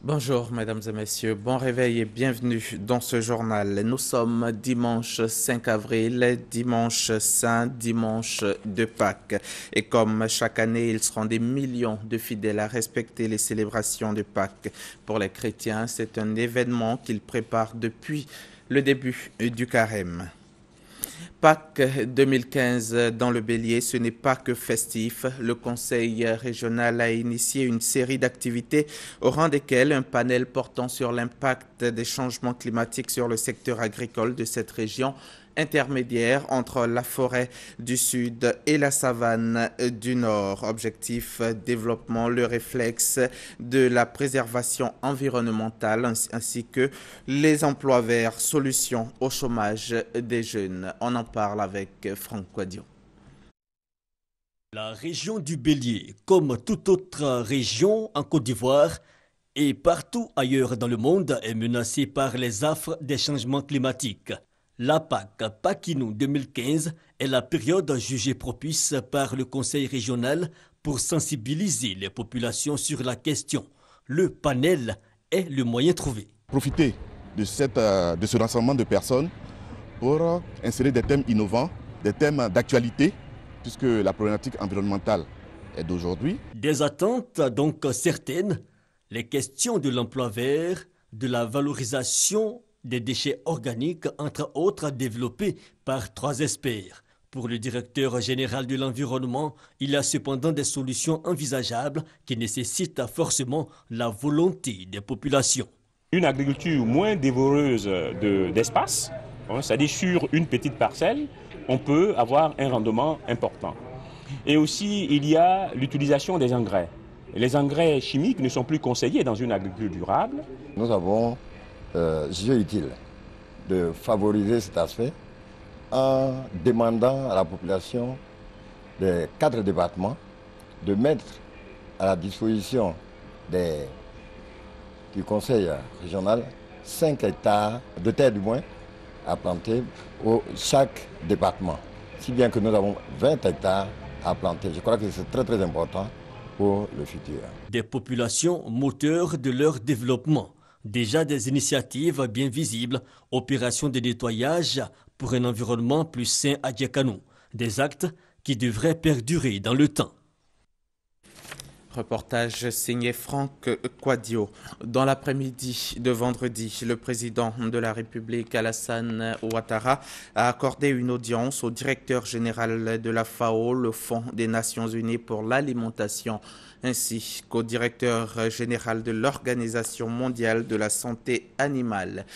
Bonjour mesdames et messieurs, bon réveil et bienvenue dans ce journal. Nous sommes dimanche 5 avril, dimanche saint, dimanche de Pâques. Et comme chaque année, il seront des millions de fidèles à respecter les célébrations de Pâques. Pour les chrétiens, c'est un événement qu'ils préparent depuis le début du carême. Pâques 2015 dans le Bélier, ce n'est pas que festif. Le Conseil régional a initié une série d'activités au rang desquelles un panel portant sur l'impact des changements climatiques sur le secteur agricole de cette région intermédiaire entre la forêt du sud et la savane du nord. Objectif, développement, le réflexe de la préservation environnementale ainsi que les emplois verts, solutions au chômage des jeunes. On en parle avec Franck Quadio. La région du Bélier, comme toute autre région en Côte d'Ivoire et partout ailleurs dans le monde, est menacée par les affres des changements climatiques. La Pâques Paquinou 2015 est la période jugée propice par le Conseil régional pour sensibiliser les populations sur la question. Le panel est le moyen trouvé. Profiter de ce rassemblement de personnes pour insérer des thèmes innovants, des thèmes d'actualité, puisque la problématique environnementale est d'aujourd'hui. Des attentes donc certaines, les questions de l'emploi vert, de la valorisation des déchets organiques, entre autres développés par 3 experts. Pour le directeur général de l'environnement, il y a cependant des solutions envisageables qui nécessitent forcément la volonté des populations. Une agriculture moins dévoreuse d'espace, c'est-à-dire sur une petite parcelle, on peut avoir un rendement important. Et aussi, il y a l'utilisation des engrais. Les engrais chimiques ne sont plus conseillés dans une agriculture durable. Nous avons jugé utile de favoriser cet aspect en demandant à la population des 4 départements de mettre à la disposition du conseil régional 5 hectares de terre du moins à planter chaque département. Si bien que nous avons 20 hectares à planter. Je crois que c'est très très important pour le futur. Des populations moteurs de leur développement. Déjà des initiatives bien visibles, opérations de nettoyage pour un environnement plus sain à Djekanou. Des actes qui devraient perdurer dans le temps. Reportage signé Franck Quadio. Dans l'après-midi de vendredi, le président de la République, Alassane Ouattara, a accordé une audience au directeur général de la FAO, le Fonds des Nations Unies pour l'alimentation, ainsi qu'au directeur général de l'Organisation mondiale de la santé animale.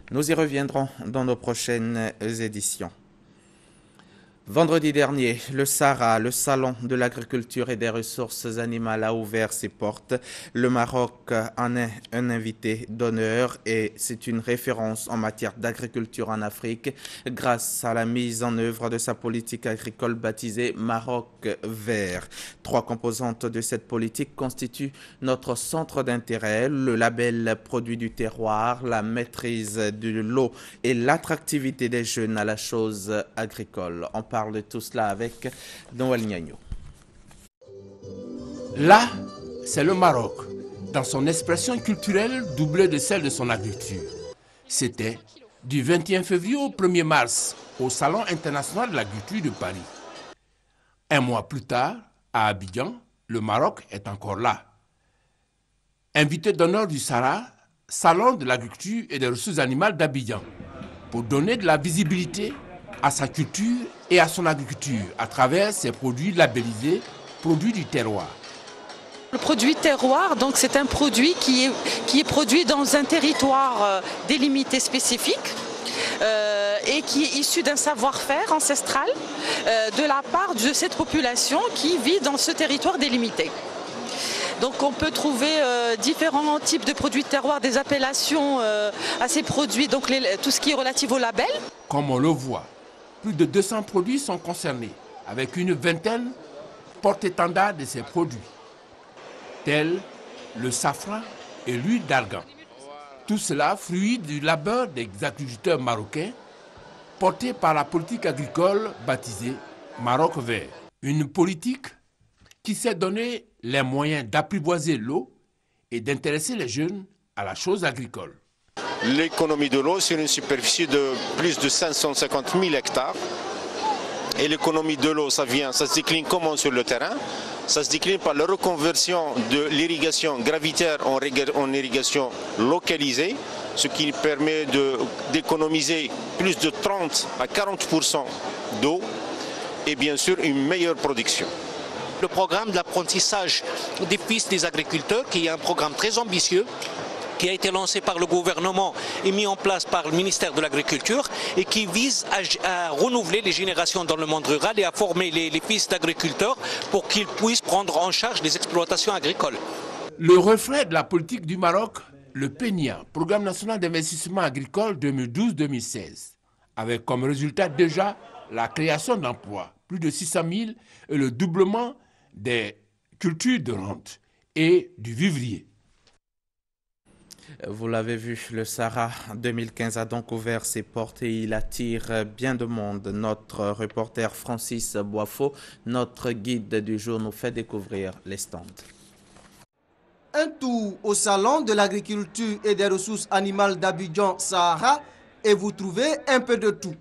Nous y reviendrons dans nos prochaines éditions. Vendredi dernier, le SARA, le Salon de l'agriculture et des ressources animales, a ouvert ses portes. Le Maroc en est un invité d'honneur et c'est une référence en matière d'agriculture en Afrique grâce à la mise en œuvre de sa politique agricole baptisée Maroc Vert. 3 composantes de cette politique constituent notre centre d'intérêt, le label produit du terroir, la maîtrise de l'eau et l'attractivité des jeunes à la chose agricole. On parle de tout cela avec Noël Niagno. Là, c'est le Maroc, dans son expression culturelle doublée de celle de son agriculture. C'était du 21 février au 1er mars au Salon international de l'agriculture de Paris. Un mois plus tard, à Abidjan, le Maroc est encore là. Invité d'honneur du SARA, Salon de l'agriculture et des ressources animales d'Abidjan, pour donner de la visibilité à sa culture et à son agriculture à travers ses produits labellisés, produits du terroir. Le produit terroir, donc c'est un produit qui est produit dans un territoire délimité spécifique et qui est issu d'un savoir-faire ancestral de la part de cette population qui vit dans ce territoire délimité. Donc on peut trouver différents types de produits de terroir, des appellations à ces produits, donc tout ce qui est relatif au label. Comme on le voit, plus de 200 produits sont concernés, avec une vingtaine porte-étendards de ces produits, tels le safran et l'huile d'argan. Tout cela fruit du labeur des agriculteurs marocains, porté par la politique agricole baptisée Maroc Vert. Une politique qui s'est donné les moyens d'apprivoiser l'eau et d'intéresser les jeunes à la chose agricole. L'économie de l'eau, c'est une superficie de plus de 550 000 hectares. Et l'économie de l'eau, ça se décline comment sur le terrain? Ça se décline par la reconversion de l'irrigation gravitaire en irrigation localisée, ce qui permet d'économiser plus de 30 à 40% d'eau et bien sûr une meilleure production. Le programme d'apprentissage des fils des agriculteurs, qui est un programme très ambitieux, qui a été lancé par le gouvernement et mis en place par le ministère de l'Agriculture et qui vise à renouveler les générations dans le monde rural et à former les fils d'agriculteurs pour qu'ils puissent prendre en charge les exploitations agricoles. Le reflet de la politique du Maroc, le PNIA, Programme national d'investissement agricole 2012-2016, avec comme résultat déjà la création d'emplois, plus de 600 000, et le doublement des cultures de rente et du vivrier. Vous l'avez vu, le Sahara 2015 a donc ouvert ses portes et il attire bien de monde. Notre reporter Francis Boifo, notre guide du jour, nous fait découvrir les stands. Un tour au salon de l'agriculture et des ressources animales d'Abidjan Sahara et vous trouvez un peu de tout.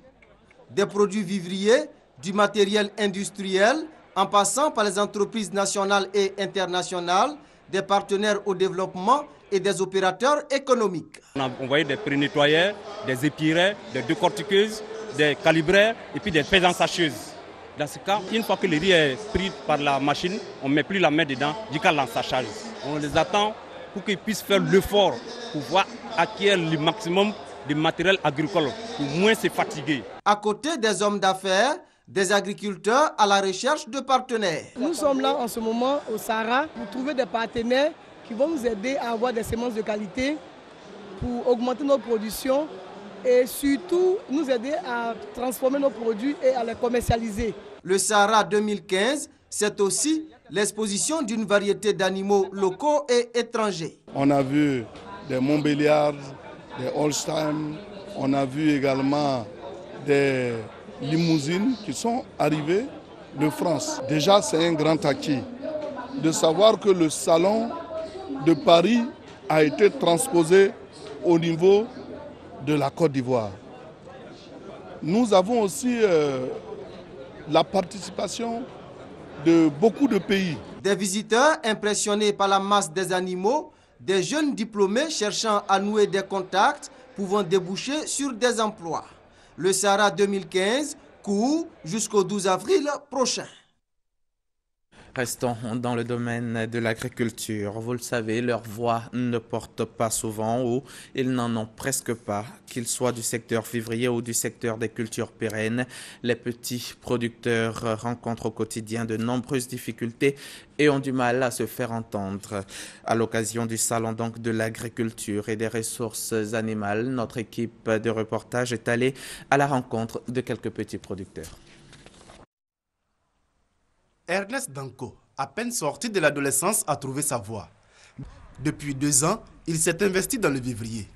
Des produits vivriers, du matériel industriel, en passant par les entreprises nationales et internationales, des partenaires au développement et des opérateurs économiques. On a envoyé des pré-nettoyeurs, des épirets, des décortiqueuses, des calibraires et puis des paisances sacheuses. Dans ce cas, une fois que le riz est pris par la machine, on ne met plus la main dedans jusqu'à l'ensachage. On les attend pour qu'ils puissent faire l'effort pour pouvoir acquérir le maximum de matériel agricole, pour moins se fatiguer. À côté des hommes d'affaires, des agriculteurs à la recherche de partenaires. Nous sommes là en ce moment au Sahara pour trouver des partenaires qui vont nous aider à avoir des semences de qualité pour augmenter notre production et surtout nous aider à transformer nos produits et à les commercialiser. Le Sahara 2015, c'est aussi l'exposition d'une variété d'animaux locaux et étrangers. On a vu des Montbéliards, des Holstein, on a vu également des limousines qui sont arrivées de France. Déjà, c'est un grand acquis de savoir que le salon de Paris a été transposé au niveau de la Côte d'Ivoire. Nous avons aussi la participation de beaucoup de pays. Des visiteurs impressionnés par la masse des animaux, des jeunes diplômés cherchant à nouer des contacts pouvant déboucher sur des emplois. Le Sahara 2015 court jusqu'au 12 avril prochain. Restons dans le domaine de l'agriculture. Vous le savez, leur voix ne porte pas souvent ou ils n'en ont presque pas, qu'ils soient du secteur vivrier ou du secteur des cultures pérennes. Les petits producteurs rencontrent au quotidien de nombreuses difficultés et ont du mal à se faire entendre. À l'occasion du salon donc de l'agriculture et des ressources animales, notre équipe de reportage est allée à la rencontre de quelques petits producteurs. Ernest Danko, à peine sorti de l'adolescence, a trouvé sa voie. Depuis 2 ans, il s'est investi dans le vivrier.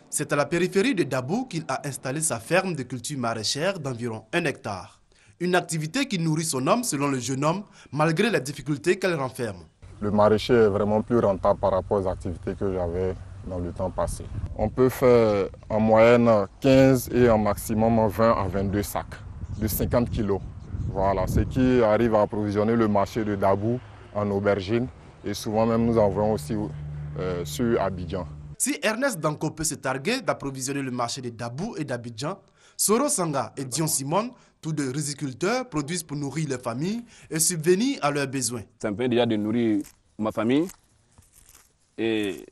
C'est à la périphérie de Dabou qu'il a installé sa ferme de culture maraîchère d'environ 1 hectare. Une activité qui nourrit son homme selon le jeune homme, malgré les difficultés qu'elle renferme. Le maraîcher est vraiment plus rentable par rapport aux activités que j'avais dans le temps passé. On peut faire en moyenne 15 et en maximum 20 à 22 sacs de 50 kilos. Voilà, ce qui arrive à approvisionner le marché de Dabou en aubergine et souvent même nous envoyons aussi sur Abidjan. Si Ernest Danko peut se targuer d'approvisionner le marché de Dabou et d'Abidjan, Soro Sanga et Dion Simon, tous deux riziculteurs, produisent pour nourrir les familles et subvenir à leurs besoins. Ça me permet déjà de nourrir ma famille et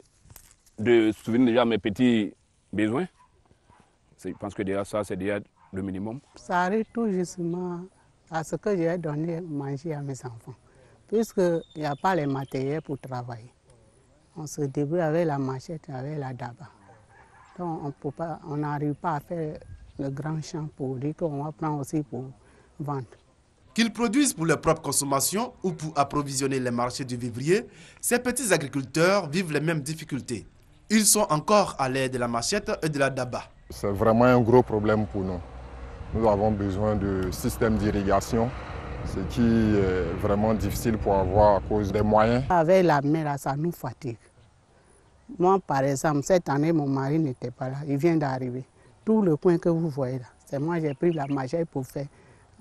de subvenir déjà à mes petits besoins. Je pense que déjà ça c'est déjà le minimum. Ça arrive tout justement à ce que j'ai donné manger à mes enfants, puisqu'il n'y a pas les matériels pour travailler. On se débrouille avec la machette, avec la daba. Donc on n'arrive pas à faire le grand champ pour dire qu'on va prendre aussi pour vendre. Qu'ils produisent pour leur propre consommation ou pour approvisionner les marchés du vivrier, ces petits agriculteurs vivent les mêmes difficultés. Ils sont encore à l'aide de la machette et de la daba. C'est vraiment un gros problème pour nous. Nous avons besoin de systèmes d'irrigation, ce qui est vraiment difficile pour avoir à cause des moyens. Avec la mer, ça nous fatigue. Moi, par exemple, cette année, mon mari n'était pas là. Il vient d'arriver. Tout le coin que vous voyez là, c'est moi j'ai pris la machette pour faire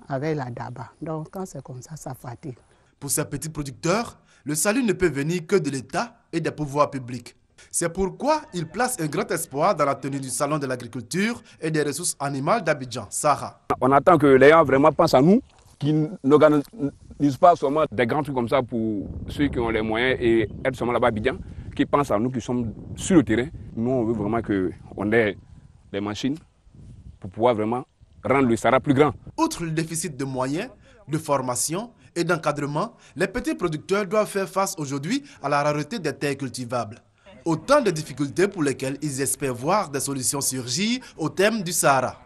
avec la daba. Donc, quand c'est comme ça fatigue. Pour ces petits producteurs, le salut ne peut venir que de l'État et des pouvoirs publics. C'est pourquoi il place un grand espoir dans la tenue du Salon de l'agriculture et des ressources animales d'Abidjan, Sahara. On attend que les gens vraiment pensent à nous, qu'ils n'organisent pas seulement des grands trucs comme ça pour ceux qui ont les moyens et être seulement là-bas à Abidjan, qui pensent à nous qui sommes sur le terrain. Nous, on veut vraiment qu'on ait des machines pour pouvoir vraiment rendre le Sahara plus grand. Outre le déficit de moyens, de formation et d'encadrement, les petits producteurs doivent faire face aujourd'hui à la rareté des terres cultivables. Autant de difficultés pour lesquelles ils espèrent voir des solutions surgir au thème du Sahara.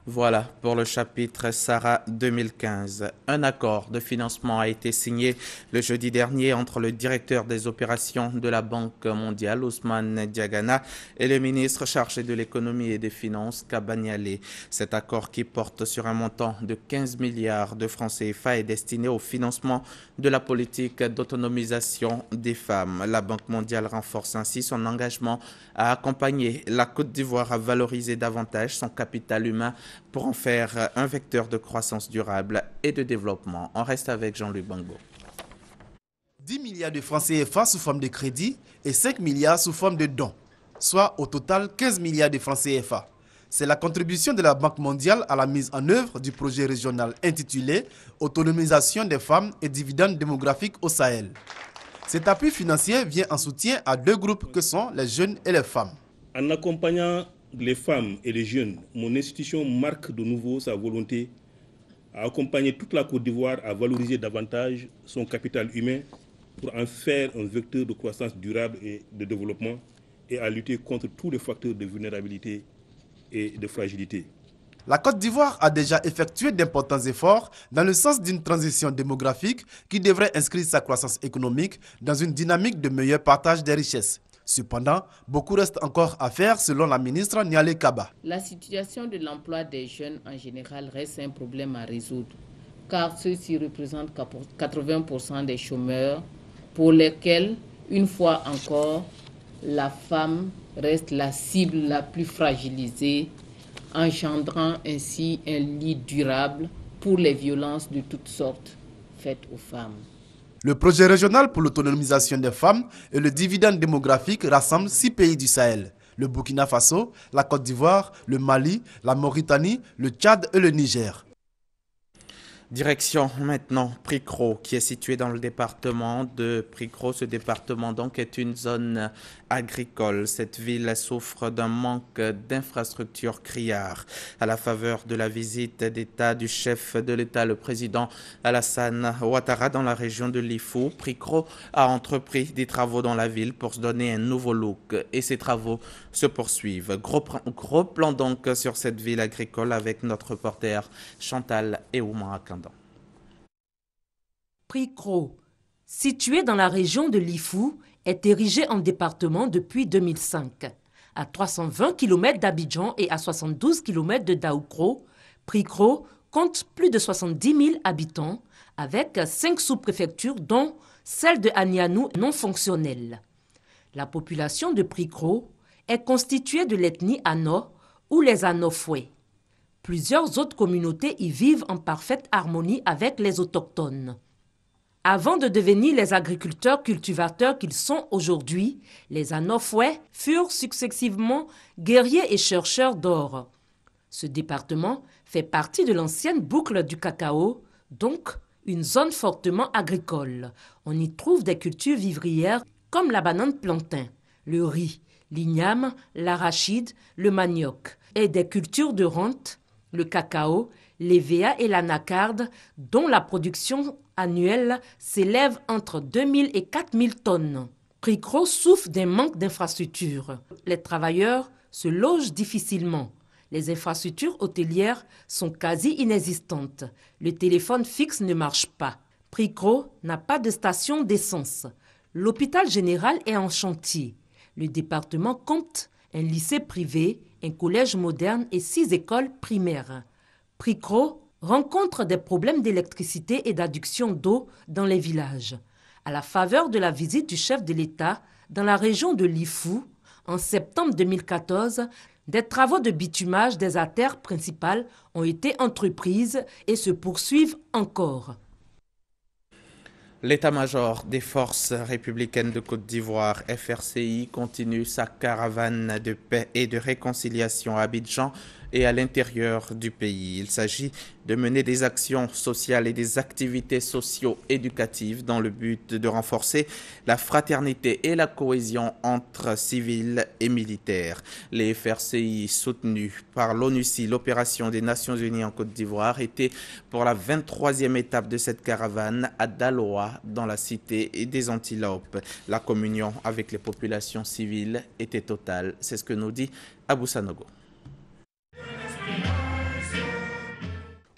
Voilà pour le chapitre Sahara 2015. Un accord de financement a été signé le jeudi dernier entre le directeur des opérations de la Banque mondiale, Ousmane Diagana, et le ministre chargé de l'économie et des finances, Kaba Nialé. Cet accord qui porte sur un montant de 15 milliards de francs CFA est destiné au financement de la politique d'autonomisation des femmes. La Banque mondiale renforce ainsi son engagement à accompagner la Côte d'Ivoire à valoriser davantage son capital humain pour en faire un vecteur de croissance durable et de développement. On reste avec Jean-Luc Bango. 10 milliards de francs CFA sous forme de crédit et 5 milliards sous forme de dons, soit au total 15 milliards de francs CFA. C'est la contribution de la Banque mondiale à la mise en œuvre du projet régional intitulé « Autonomisation des femmes et dividendes démographiques au Sahel ». Cet appui financier vient en soutien à deux groupes que sont les jeunes et les femmes. En accompagnant les femmes et les jeunes, mon institution marque de nouveau sa volonté à accompagner toute la Côte d'Ivoire à valoriser davantage son capital humain pour en faire un vecteur de croissance durable et de développement et à lutter contre tous les facteurs de vulnérabilité et de fragilité. La Côte d'Ivoire a déjà effectué d'importants efforts dans le sens d'une transition démographique qui devrait inscrire sa croissance économique dans une dynamique de meilleur partage des richesses. Cependant, beaucoup reste encore à faire selon la ministre Nialé Kaba. La situation de l'emploi des jeunes en général reste un problème à résoudre, car ceux-ci représentent 80% des chômeurs pour lesquels, une fois encore, la femme reste la cible la plus fragilisée, engendrant ainsi un lit durable pour les violences de toutes sortes faites aux femmes. Le projet régional pour l'autonomisation des femmes et le dividende démographique rassemble 6 pays du Sahel. Le Burkina Faso, la Côte d'Ivoire, le Mali, la Mauritanie, le Tchad et le Niger. Direction maintenant Pricro, qui est situé dans le département de Pricro. Ce département donc est une zone agricole. Cette ville souffre d'un manque d'infrastructures criards. À la faveur de la visite d'État du chef de l'État, le président Alassane Ouattara, dans la région de Lifou, Pricro a entrepris des travaux dans la ville pour se donner un nouveau look. Et ces travaux se poursuivent. Gros plan donc sur cette ville agricole avec notre reporter Chantal Eouma. Pricro, situé dans la région de Lifou, est érigé en département depuis 2005. À 320 km d'Abidjan et à 72 km de Daoukro, Pricro compte plus de 70 000 habitants avec 5 sous-préfectures dont celle de Anianou non fonctionnelle. La population de Pricro est constituée de l'ethnie Ano ou les Anofoués. Plusieurs autres communautés y vivent en parfaite harmonie avec les autochtones. Avant de devenir les agriculteurs cultivateurs qu'ils sont aujourd'hui, les Anofoués furent successivement guerriers et chercheurs d'or. Ce département fait partie de l'ancienne boucle du cacao, donc une zone fortement agricole. On y trouve des cultures vivrières comme la banane plantain, le riz, l'igname, l'arachide, le manioc et des cultures de rente, le cacao, l'EVA et l'anacarde, dont la production annuelle s'élève entre 2000 et 4000 tonnes. Pricro souffre d'un manque d'infrastructures. Les travailleurs se logent difficilement. Les infrastructures hôtelières sont quasi inexistantes. Le téléphone fixe ne marche pas. Pricro n'a pas de station d'essence. L'hôpital général est en chantier. Le département compte un lycée privé, un collège moderne et 6 écoles primaires. Pricro rencontre des problèmes d'électricité et d'adduction d'eau dans les villages. à la faveur de la visite du chef de l'État dans la région de Lifou en septembre 2014. Des travaux de bitumage des artères principales ont été entrepris et se poursuivent encore. L'état-major des forces républicaines de Côte d'Ivoire, FRCI, continue sa caravane de paix et de réconciliation à Abidjan et à l'intérieur du pays. Il s'agit de mener des actions sociales et des activités socio-éducatives dans le but de renforcer la fraternité et la cohésion entre civils et militaires. Les FRCI soutenus par l'ONUCI, l'opération des Nations Unies en Côte d'Ivoire, étaient pour la 23e étape de cette caravane à Daloa, dans la cité des Antilopes. La communion avec les populations civiles était totale. C'est ce que nous dit Abou Sanogo.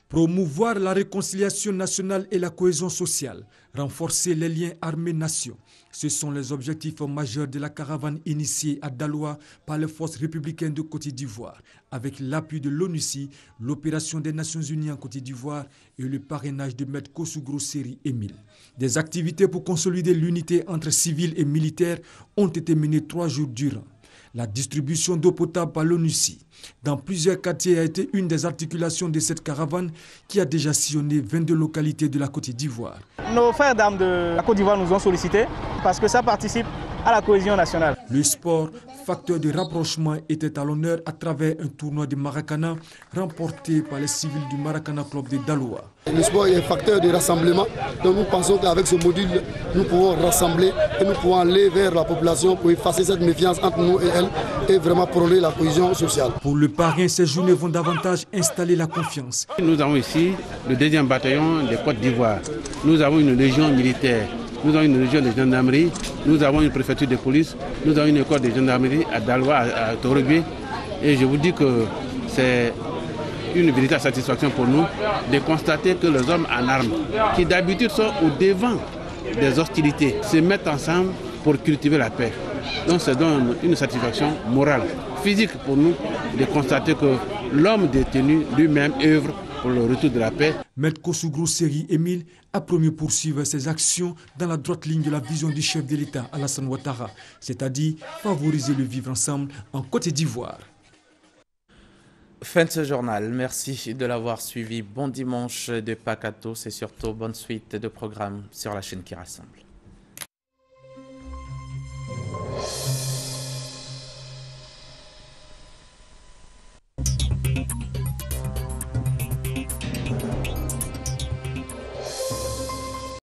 Promouvoir la réconciliation nationale et la cohésion sociale, renforcer les liens armées-nation. Ce sont les objectifs majeurs de la caravane initiée à Daloa par les forces républicaines de Côte d'Ivoire, avec l'appui de l'ONUCI, l'opération des Nations Unies en Côte d'Ivoire et le parrainage de Maître Kossougro Seri Émile. Des activités pour consolider l'unité entre civils et militaires ont été menées 3 jours durant. La distribution d'eau potable par l'ONUCI dans plusieurs quartiers a été une des articulations de cette caravane qui a déjà sillonné 22 localités de la Côte d'Ivoire. Nos frères d'armes de la Côte d'Ivoire nous ont sollicités parce que ça participe à la cohésion nationale. Le sport, facteur de rapprochement, était à l'honneur à travers un tournoi de Maracana remporté par les civils du Maracana Club de Daloa. Le sport est un facteur de rassemblement, donc nous pensons qu'avec ce module, nous pouvons rassembler et nous pouvons aller vers la population pour effacer cette méfiance entre nous et elle et vraiment prôner la cohésion sociale. Pour le parrain, ces journées vont davantage installer la confiance. Nous avons ici le 2e bataillon de Côte d'Ivoire. Nous avons une légion militaire. Nous avons une région de gendarmerie, nous avons une préfecture de police, nous avons une école de gendarmerie à Daloa, à Torobé. Et je vous dis que c'est une véritable satisfaction pour nous de constater que les hommes en armes, qui d'habitude sont au devant des hostilités, se mettent ensemble pour cultiver la paix. Donc ça donne une satisfaction morale, physique pour nous de constater que l'homme détenu lui-même œuvre pour le retour de la paix. Maître Kossougro Seri Émile a promis poursuivre ses actions dans la droite ligne de la vision du chef de l'État, Alassane Ouattara, c'est-à-dire favoriser le vivre ensemble en Côte d'Ivoire. Fin de ce journal. Merci de l'avoir suivi. Bon dimanche de Pâques à tous et surtout bonne suite de programmes sur la chaîne qui rassemble.